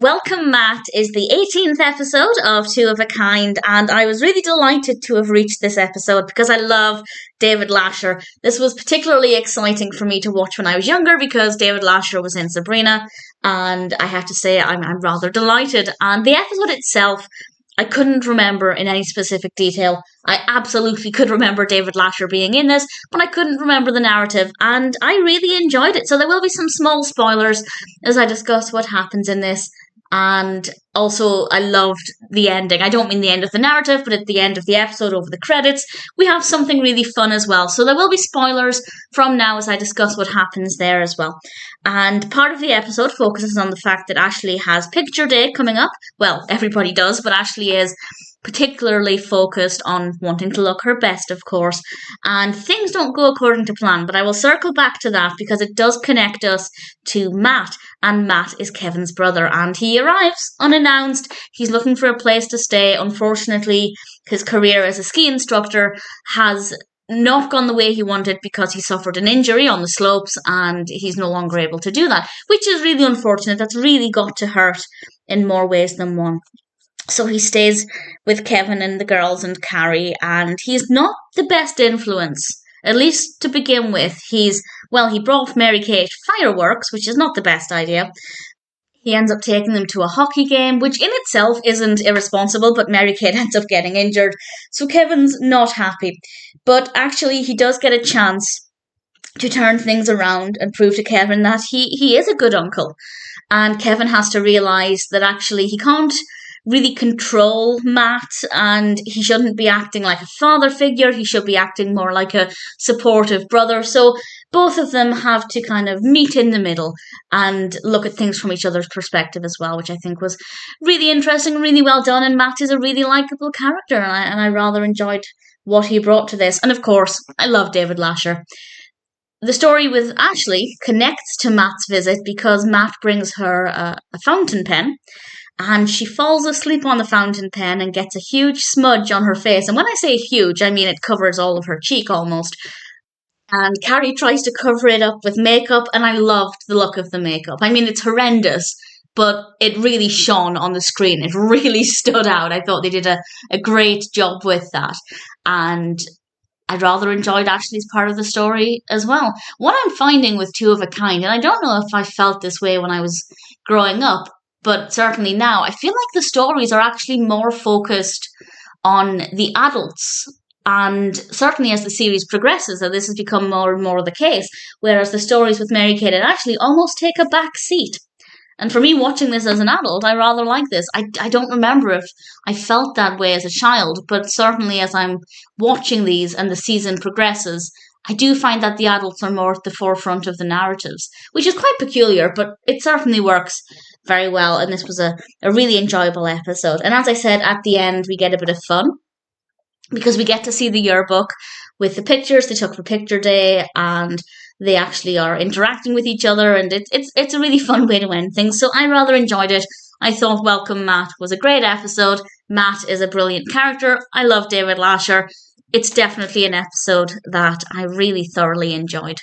Welcome, Matt is the 18th episode of Two of a Kind, and I was really delighted to have reached this episode because I love David Lascher. This was particularly exciting for me to watch when I was younger because David Lascher was in Sabrina, and I have to say I'm rather delighted. And the episode itself, I couldn't remember in any specific detail. I absolutely could remember David Lascher being in this, but I couldn't remember the narrative, and I really enjoyed it. So there will be some small spoilers as I discuss what happens in this. And also, I loved the ending. I don't mean the end of the narrative, but at the end of the episode, over the credits, we have something really fun as well. So there will be spoilers from now as I discuss what happens there as well. And part of the episode focuses on the fact that Ashley has picture day coming up. Well, everybody does, but Ashley is particularly focused on wanting to look her best, of course, and things don't go according to plan, but I will circle back to that because it does connect us to Matt, and Matt is Kevin's brother, and he arrives unannounced. He's looking for a place to stay. Unfortunately, his career as a ski instructor has not gone the way he wanted because he suffered an injury on the slopes and he's no longer able to do that, which is really unfortunate. That's really got to hurt in more ways than one. So he stays with Kevin and the girls and Carrie, and he's not the best influence, at least to begin with. He brought Mary-Kate fireworks, which is not the best idea. He ends up taking them to a hockey game, which in itself isn't irresponsible, but Mary-Kate ends up getting injured, so Kevin's not happy. But actually, he does get a chance to turn things around and prove to Kevin that he is a good uncle. And Kevin has to realise that actually he can't really control Matt, and he shouldn't be acting like a father figure. He should be acting more like a supportive brother. So both of them have to kind of meet in the middle and look at things from each other's perspective as well, which I think was really interesting, really well done. And Matt is a really likeable character, and I rather enjoyed what he brought to this. And of course, I love David Lascher. The story with Ashley connects to Matt's visit because Matt brings her a fountain pen, and she falls asleep on the fountain pen and gets a huge smudge on her face. And when I say huge, I mean it covers all of her cheek almost. And Carrie tries to cover it up with makeup, and I loved the look of the makeup. I mean, it's horrendous, but it really shone on the screen. It really stood out. I thought they did a great job with that. And I rather enjoyed Ashley's part of the story as well. What I'm finding with Two of a Kind, and I don't know if I felt this way when I was growing up, but certainly now, I feel like the stories are actually more focused on the adults. And certainly as the series progresses, and this has become more and more the case, whereas the stories with Mary-Kate and Ashley almost take a back seat. And for me, watching this as an adult, I rather like this. I don't remember if I felt that way as a child, but certainly as I'm watching these and the season progresses, I do find that the adults are more at the forefront of the narratives, which is quite peculiar, but it certainly works very well, and this was a really enjoyable episode. And as I said, at the end, we get a bit of fun, because we get to see the yearbook with the pictures they took for picture day, and they actually are interacting with each other, and it's a really fun way to end things, so I rather enjoyed it. I thought Welcome Matt was a great episode. Matt is a brilliant character. I love David Lascher. It's definitely an episode that I really thoroughly enjoyed.